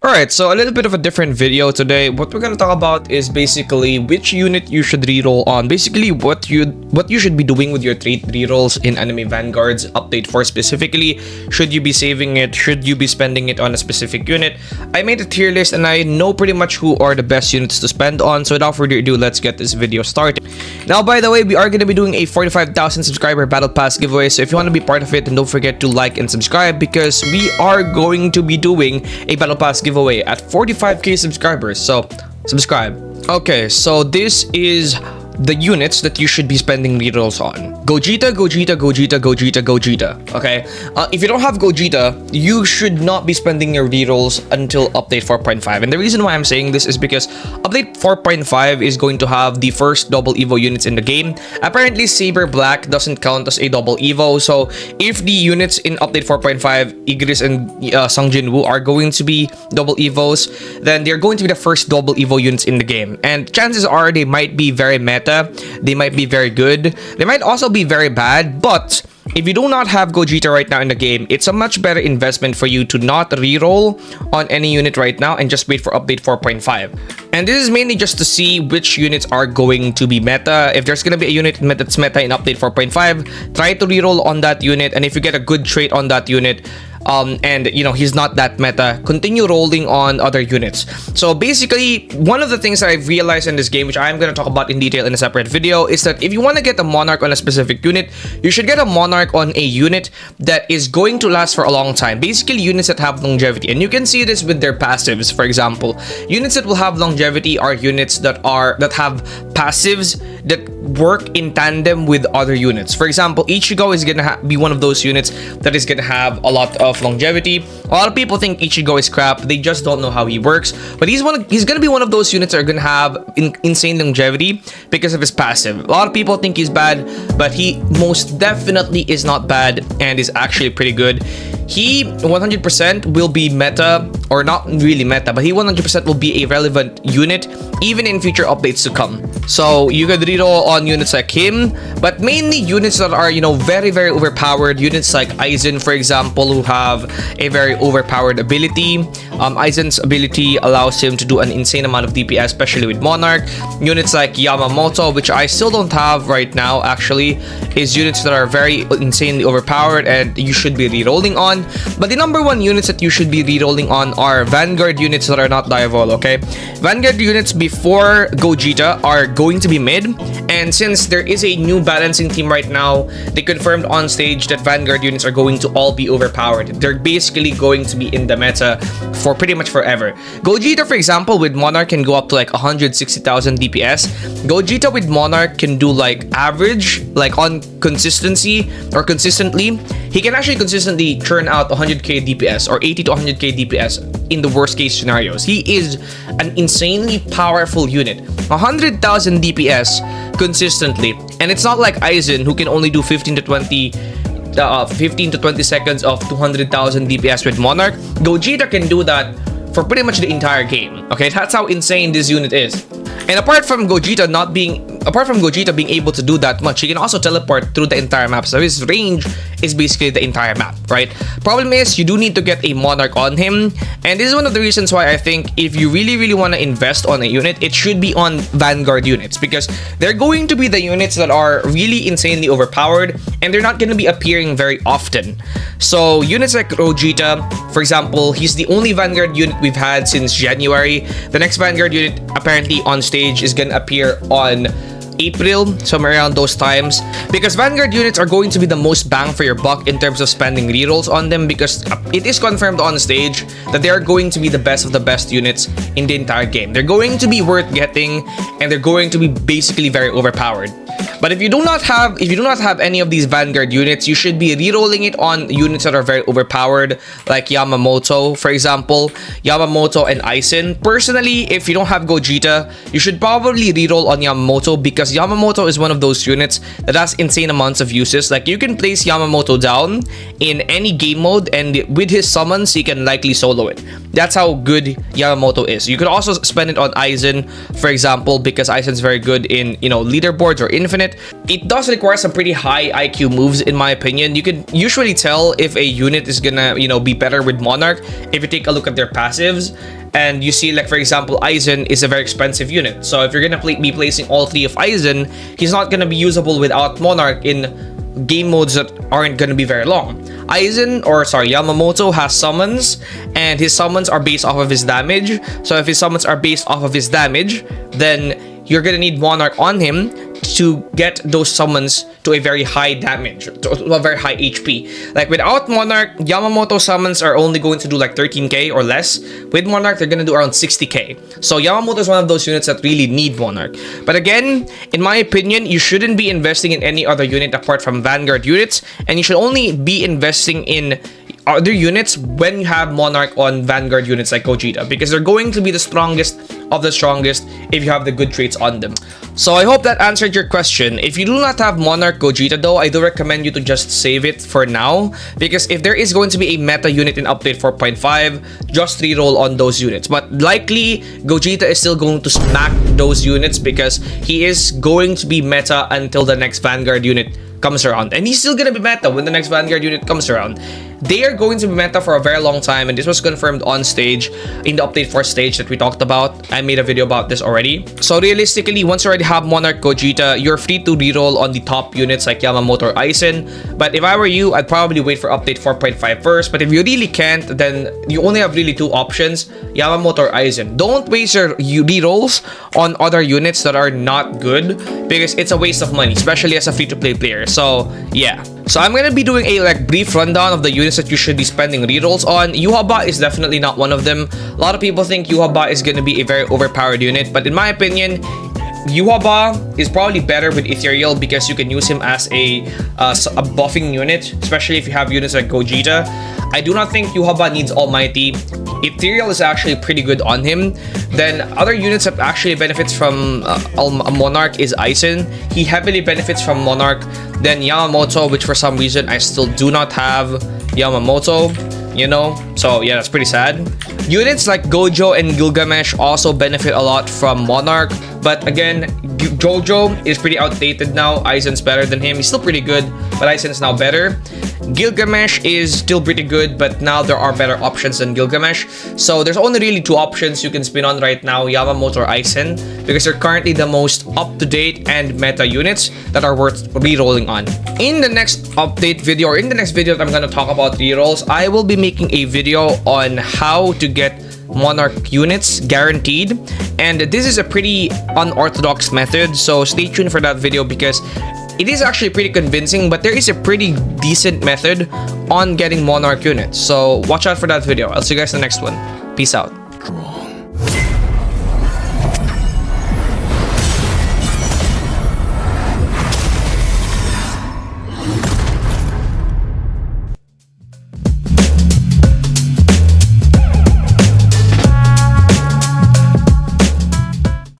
Alright, so a little bit of a different video today. What we're gonna talk about is basically which unit you should reroll on. Basically, what you should be doing with your trait rerolls in Anime Vanguards Update 4 specifically. Should you be saving it? Should you be spending it on a specific unit? I made a tier list and I know pretty much who are the best units to spend on. So without further ado, let's get this video started. Now, by the way, we are gonna be doing a 45,000 subscriber Battle Pass giveaway. So if you want to be part of it, then don't forget to like and subscribe because we are going to be doing a Battle Pass giveaway at 45k subscribers, so subscribe. Okay, so this is the units that you should be spending rerolls on. Gogeta. Okay, if you don't have Gogeta, you should not be spending your rerolls until update 4.5. And the reason why I'm saying this is because update 4.5 is going to have the first double evo units in the game. Apparently Saber Black doesn't count as a double evo, so if the units in update 4.5, Igris and Sungjin Woo, are going to be double evos, then they're going to be the first double evo units in the game. And chances are they might be very meta, they might be very good, they might also be very bad, but if you do not have Gogeta right now in the game, it's a much better investment for you to not reroll on any unit right now and just wait for update 4.5. And this is mainly just to see which units are going to be meta. If there's going to be a unit that's meta in update 4.5, try to reroll on that unit, and if you get a good trait on that unit, and you know he's not that meta, continue rolling on other units. So basically, one of the things that I've realized in this game, which I'm going to talk about in detail in a separate video, is that if you want to get a monarch on a specific unit, you should get a monarch on a unit that is going to last for a long time. Basically, units that have longevity, and you can see this with their passives. For example, units that will have longevity are units that have passives that work in tandem with other units. For example, Ichigo is gonna be one of those units that is gonna have a lot of longevity. A lot of people think Ichigo is crap, they just don't know how he works, but he's gonna be one of those units that are gonna have insane longevity because of his passive. A lot of people think he's bad, but he most definitely is not bad and is actually pretty good. He 100% will be meta, or not really meta, but he 100% will be a relevant unit even in future updates to come. So you could reroll on units like him, but mainly units that are, you know, very overpowered. Units like Aizen, for example, who have a very overpowered ability. Aizen's ability allows him to do an insane amount of DPS, especially with Monarch. Units like Yamamoto, which I still don't have right now actually, is units that are very insanely overpowered and you should be rerolling on. But the number one units that you should be rerolling on are Vanguard units that are not Diavol, okay? Vanguard units before Gogeta are going to be mid, and since there is a new balancing team right now, they confirmed on stage that Vanguard units are going to all be overpowered. They're basically going to be in the meta for pretty much forever. Gogeta, for example, with Monarch can go up to like 160,000 DPS. Gogeta with Monarch can do like average, like on consistency or consistently, he can actually consistently churn out 100k DPS or 80 to 100k DPS in the worst case scenarios. He is an insanely powerful unit. 100,000 DPS consistently, and it's not like Aizen who can only do 15 to 20 seconds of 200,000 DPS with Monarch. Gogeta can do that for pretty much the entire game. Okay, that's how insane this unit is. And apart from Gogeta being able to do that much, he can also teleport through the entire map. So his range is basically the entire map, right? Problem is, you do need to get a Monarch on him. And this is one of the reasons why I think if you really want to invest on a unit, it should be on Vanguard units, because they're going to be the units that are really insanely overpowered and they're not going to be appearing very often. So units like Gogeta, for example, he's the only Vanguard unit we've had since January. The next Vanguard unit apparently on stage is gonna appear on April, somewhere around those times, because Vanguard units are going to be the most bang for your buck in terms of spending rerolls on them, because it is confirmed on stage that they are going to be the best of the best units in the entire game. They're going to be worth getting and they're going to be basically very overpowered. But if you do not have any of these Vanguard units, you should be rerolling it on units that are very overpowered, like Yamamoto, for example. Yamamoto and Aizen. Personally, if you don't have Gogeta, you should probably reroll on Yamamoto, because Yamamoto is one of those units that has insane amounts of uses. Like, you can place Yamamoto down in any game mode, and with his summons, he can likely solo it. That's how good Yamamoto is. You could also spend it on Aizen, for example, because Aizen's very good in, you know, leaderboards or infinite. unit. It does require some pretty high IQ moves in my opinion. You can usually tell if a unit is gonna, you know, be better with Monarch if you take a look at their passives. And you see, like, for example, Aizen is a very expensive unit. So if you're gonna be placing all 3 of Aizen, he's not gonna be usable without Monarch in game modes that aren't gonna be very long. Yamamoto has summons, and his summons are based off of his damage. So if his summons are based off of his damage, then you're gonna need Monarch on him to get those summons to a very high damage, to a very high HP. Like without Monarch, Yamamoto summons are only going to do like 13k or less. With Monarch, they're gonna do around 60k. So Yamamoto is one of those units that really need Monarch. But again, in my opinion, you shouldn't be investing in any other unit apart from Vanguard units, and you should only be investing in other units when you have Monarch on Vanguard units like Gogeta, because they're going to be the strongest of the strongest if you have the good traits on them. So I hope that answered your question. If you do not have Monarch Gogeta though, I do recommend you to just save it for now, because if there is going to be a meta unit in update 4.5, just reroll on those units. But likely Gogeta is still going to smack those units because he is going to be meta until the next Vanguard unit comes around, and he's still gonna be meta when the next Vanguard unit comes around. They are going to be meta for a very long time, and this was confirmed on stage in the update 4 stage that we talked about. I made a video about this already. So realistically, once you already have Monarch Gogeta, you're free to reroll on the top units like Yamamoto or Aizen. But if I were you, I'd probably wait for update 4.5 first. But if you really can't, then you only have really 2 options, Yamamoto or Aizen. Don't waste your rerolls on other units that are not good, because it's a waste of money, especially as a free-to-play player. So yeah. So I'm gonna be doing a brief rundown of the units that you should be spending rerolls on. Yuhaba is definitely not one of them. A lot of people think Yuhaba is gonna be a very overpowered unit, but in my opinion, Yuhaba is probably better with Ethereal because you can use him as a buffing unit, especially if you have units like Gogeta. I do not think Yuhaba needs Almighty. Ethereal is actually pretty good on him. Then other units that actually benefits from Monarch is Aizen. He heavily benefits from Monarch. Then Yamamoto, which for some reason I still do not have Yamamoto, you know, so yeah, that's pretty sad. Units like Gojo and Gilgamesh also benefit a lot from Monarch, but again, Gojo is pretty outdated now. Aizen's better than him. He's still pretty good, but Aizen's now better. Gilgamesh is still pretty good, but now there are better options than Gilgamesh. So there's only really 2 options you can spin on right now, Yamamoto or Aizen, because they're currently the most up-to-date and meta units that are worth rerolling on. In the next update video, or in the next video that I'm going to talk about rerolls, I will be making a video on how to get Monarch units guaranteed, and this is a pretty unorthodox method, so stay tuned for that video because it is actually pretty convincing, but there is a pretty decent method on getting Monarch units. So watch out for that video. I'll see you guys in the next one. Peace out.